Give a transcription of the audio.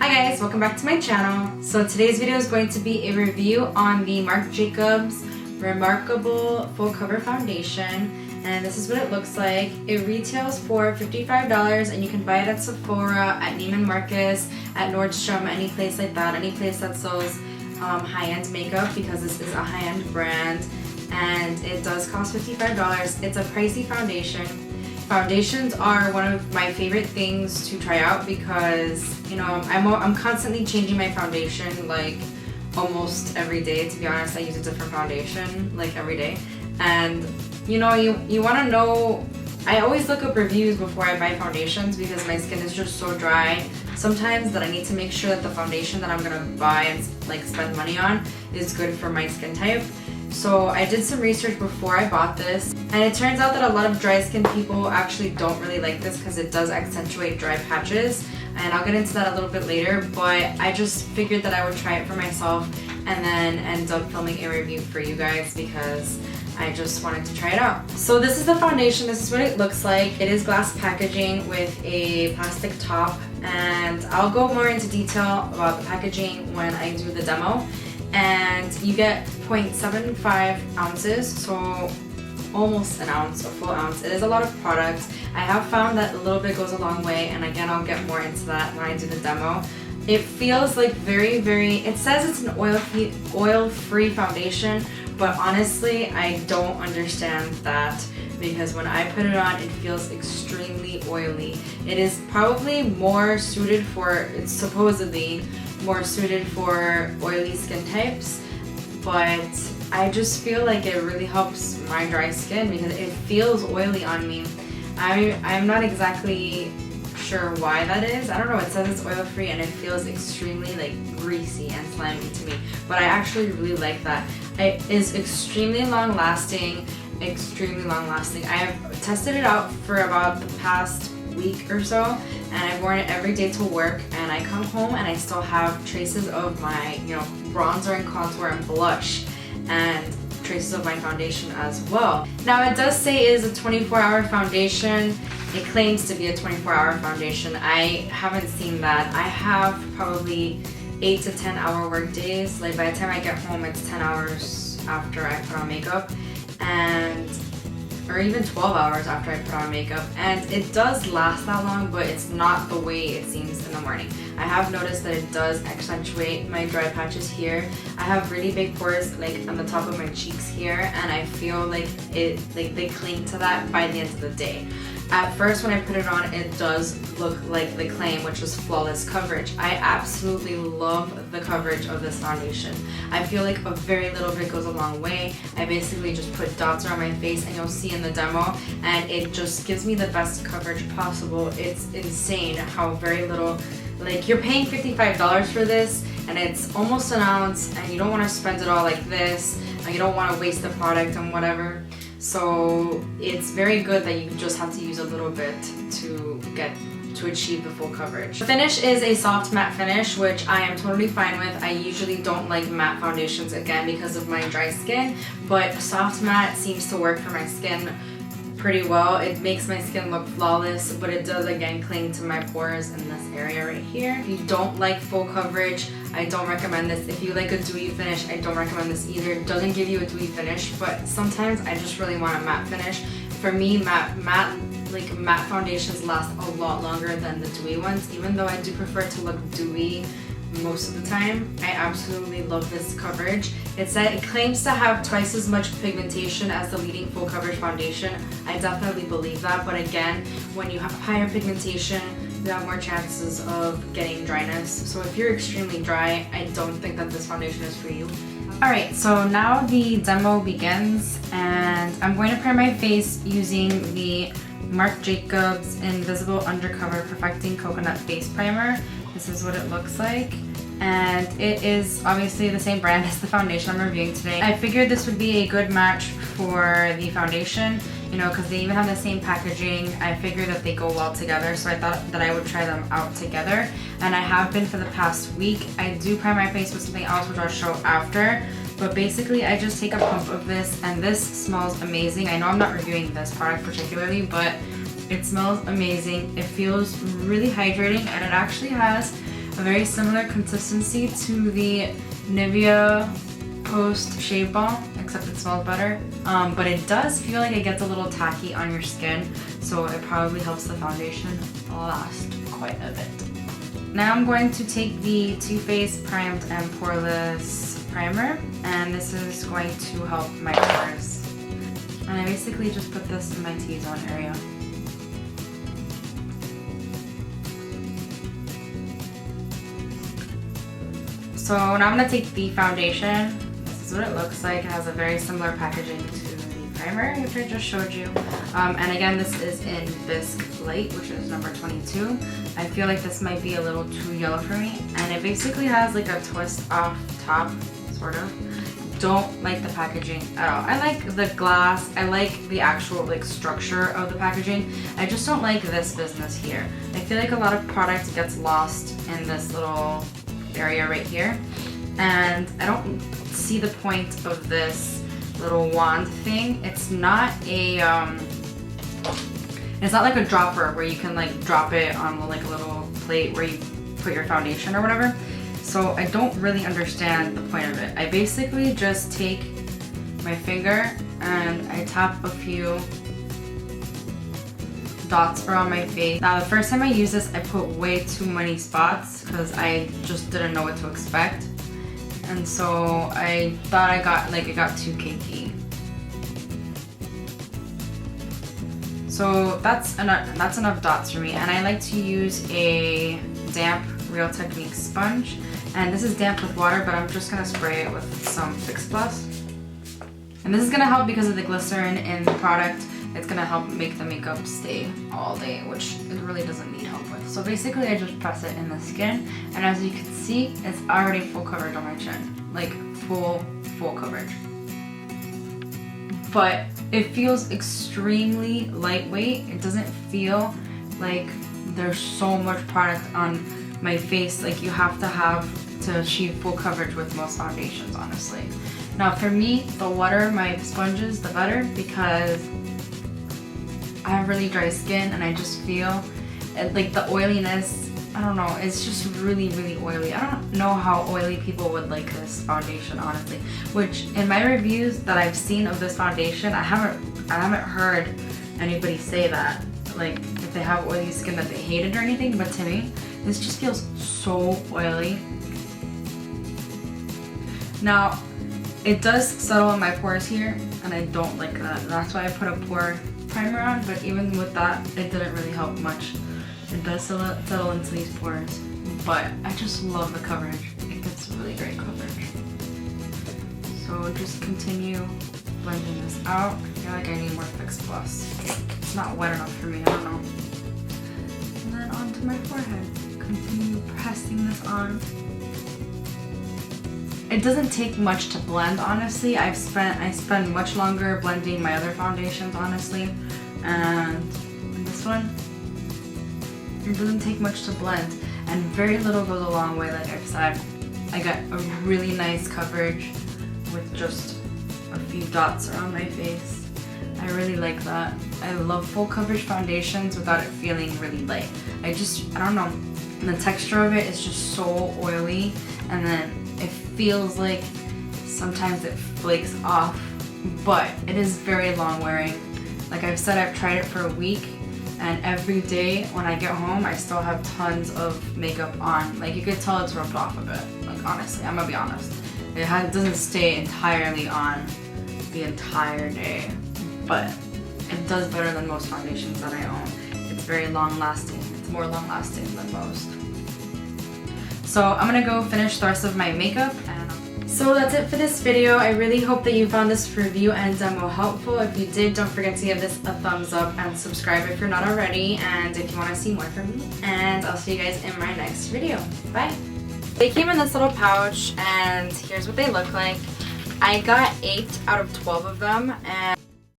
Hi guys, welcome back to my channel. So today's video is going to be a review on the Marc Jacobs Remarkable Full Cover Foundation, and this is what it looks like. It retails for $55 and you can buy it at Sephora, at Neiman Marcus, at Nordstrom, any place like that, any place that sells high-end makeup, because this is a high-end brand and it does cost $55. It's a pricey foundation. Foundations are one of my favorite things to try out because, you know, I'm constantly changing my foundation like almost every day. To be honest, I use a different foundation like every day. And you know, you want to know, I always look up reviews before I buy foundations because my skin is just so dry sometimes that I need to make sure that the foundation that I'm gonna buy and like spend money on is good for my skin type. So I did some research before I bought this, and it turns out that a lot of dry skin people actually don't really like this because it does accentuate dry patches, and I'll get into that a little bit later, but I just figured that I would try it for myself and then end up filming a review for you guys because I just wanted to try it out. So this is the foundation. This is what it looks like. It is glass packaging with a plastic top, and I'll go more into detail about the packaging when I do the demo. And you get 0.75 ounces, so almost an ounce, a full ounce. It is a lot of product. I have found that a little bit goes a long way, and again, I'll get more into that when I do the demo. It feels like very, it says it's an oil-free foundation, but honestly, I don't understand that because when I put it on, it feels extremely oily. It is probably more suited for, it's supposedly more suited for oily skin types, but I just feel like it really helps my dry skin because it feels oily on me. I'm not exactly sure why that is. I don't know, it says it's oil free and it feels extremely like greasy and slimy to me, but I actually really like that. It is extremely long lasting. I have tested it out for about the past week or so, and I've worn it every day to work, and I come home and I still have traces of my, you know, bronzer and contour and blush and traces of my foundation as well. Now it does say it is a 24-hour foundation. It claims to be a 24-hour foundation. I haven't seen that. I have probably 8 to 10 hour work days. Like by the time I get home, it's 10 hours after I put on makeup, and or even 12 hours after I put on makeup, and it does last that long, but it's not the way it seems in the morning. I have noticed that it does accentuate my dry patches here. I have really big pores like on the top of my cheeks here, and I feel like they cling to that by the end of the day. At first when I put it on, it does look like the claim, which was flawless coverage. I absolutely love the coverage of this foundation. I feel like a very little bit goes a long way. I basically just put dots around my face, and you'll see in the demo, and it just gives me the best coverage possible. It's insane how very little, like you're paying $55 for this, and it's almost an ounce, and you don't want to spend it all like this, and you don't want to waste the product and whatever. So it's very good that you just have to use a little bit to achieve the full coverage. The finish is a soft matte finish, which I am totally fine with. I usually don't like matte foundations, again, because of my dry skin, but soft matte seems to work for my skin pretty well. It makes my skin look flawless, but it does again cling to my pores in this area right here. If you don't like full coverage, I don't recommend this. If you like a dewy finish, I don't recommend this either. It doesn't give you a dewy finish, but sometimes I just really want a matte finish. For me, matte foundations last a lot longer than the dewy ones, even though I do prefer to look dewy most of the time. I absolutely love this coverage. It claims to have twice as much pigmentation as the leading full coverage foundation. I definitely believe that, but again, when you have higher pigmentation, you have more chances of getting dryness. So if you're extremely dry, I don't think that this foundation is for you. Alright, so now the demo begins, and I'm going to prime my face using the Marc Jacobs Invisible Undercover Perfecting Coconut Face Primer. This is what it looks like, and it is obviously the same brand as the foundation I'm reviewing today. I figured this would be a good match for the foundation, you know, because they even have the same packaging. I figured that they go well together, so I thought that I would try them out together, and I have been for the past week. I do prime my face with something else, which I'll show after, but basically I just take a pump of this, and this smells amazing. I know I'm not reviewing this product particularly, but it smells amazing. It feels really hydrating, and it actually has a very similar consistency to the Nivea Post Shave Balm, except it smells better. But it does feel like it gets a little tacky on your skin, so it probably helps the foundation last quite a bit. Now I'm going to take the Too Faced Primed and Poreless Primer, and this is going to help my pores. And I basically just put this in my T-zone area. So now I'm going to take the foundation. This is what it looks like. It has a very similar packaging to the primer, which I just showed you. And again, this is in Bisque Light, which is number 22. I feel like this might be a little too yellow for me. And it basically has like a twist off top, sort of. Don't like the packaging at all. I like the glass. I like the actual like structure of the packaging. I just don't like this business here. I feel like a lot of product gets lost in this little area right here, and I don't see the point of this little wand thing. It's not a it's not like a dropper where you can like drop it on like a little plate where you put your foundation or whatever. So I don't really understand the point of it. I basically just take my finger and I tap a few dots around my face. Now the first time I used this, I put way too many spots because I just didn't know what to expect, and so I thought it got too cakey. So that's enough dots for me, and I like to use a damp Real Technique sponge, and this is damp with water, but I'm just gonna spray it with some Fix Plus, and this is gonna help because of the glycerin in the product. It's gonna help make the makeup stay all day, which it really doesn't need help with. So basically I just press it in the skin, and as you can see, it's already full coverage on my chin. Like full coverage. But it feels extremely lightweight. It doesn't feel like there's so much product on my face like you have to achieve full coverage with most foundations, honestly. Now for me, the wetter my sponges, the better, because I have really dry skin and I just feel like the oiliness, I don't know, it's just really oily. I don't know how oily people would like this foundation, honestly. Which in my reviews that I've seen of this foundation, I haven't heard anybody say that, like if they have oily skin that they hate it or anything, but to me, this just feels so oily. Now, it does settle in my pores here, and I don't like that. That's why I put a pore primer on, but even with that, it didn't really help much. It does settle into these pores, but I just love the coverage. It gets really great coverage. So just continue blending this out. I feel like I need more Fix Plus. It's not wet enough for me, I don't know. And then onto my forehead. Continue pressing this on. It doesn't take much to blend, honestly. I spend much longer blending my other foundations, honestly. And this one, it doesn't take much to blend, and very little goes a long way. Like I've said, I got a really nice coverage with just a few dots around my face. I really like that. I love full coverage foundations without it feeling really light. I don't know, the texture of it is just so oily, and then it feels like sometimes it flakes off, but it is very long wearing. Like I've said, I've tried it for a week, and every day when I get home, I still have tons of makeup on. Like you could tell it's rubbed off a bit. Like honestly, I'm gonna be honest. It doesn't stay entirely on the entire day, but it does better than most foundations that I own. It's very long lasting. It's more long lasting than most. So I'm gonna go finish the rest of my makeup. So that's it for this video. I really hope that you found this review and demo helpful. If you did, don't forget to give this a thumbs up and subscribe if you're not already, and if you want to see more from me. And I'll see you guys in my next video. Bye! They came in this little pouch, and here's what they look like. I got 8 out of 12 of them, and